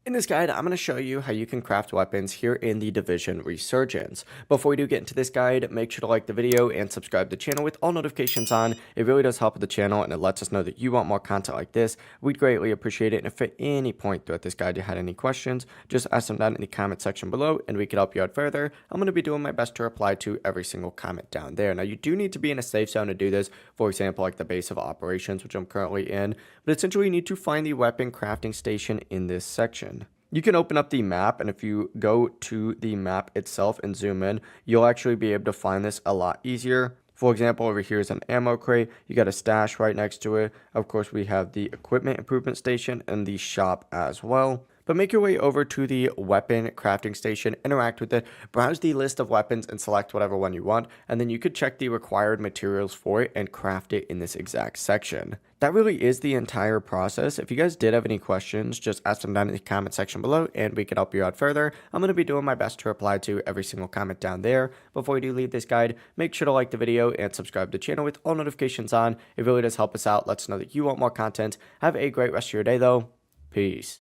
In this guide, I'm going to show you how you can craft weapons here in the Division Resurgence. Before we do get into this guide, make sure to like the video and subscribe to the channel with all notifications on. It really does help with the channel and it lets us know that you want more content like this. We'd greatly appreciate it. And if at any point throughout this guide you had any questions, just ask them down in the comment section below and we can help you out further. I'm going to be doing my best to reply to every single comment down there. Now, you do need to be in a safe zone to do this. For example, like the base of operations, which I'm currently in. But essentially, you need to find the weapon crafting station in this section. You can open up the map, and if you go to the map itself and zoom in, you'll actually be able to find this a lot easier. For example, over here is an ammo crate. You got a stash right next to it. Of course, we have the equipment improvement station and the shop as well. But make your way over to the weapon crafting station, interact with it, browse the list of weapons and select whatever one you want, and then you could check the required materials for it and craft it in this exact section. That really is the entire process. If you guys did have any questions, just ask them down in the comment section below and we can help you out further. I'm going to be doing my best to reply to every single comment down there. Before we do leave this guide, make sure to like the video and subscribe to the channel with all notifications on. It really does help us out. Let us know that you want more content. Have a great rest of your day though. Peace.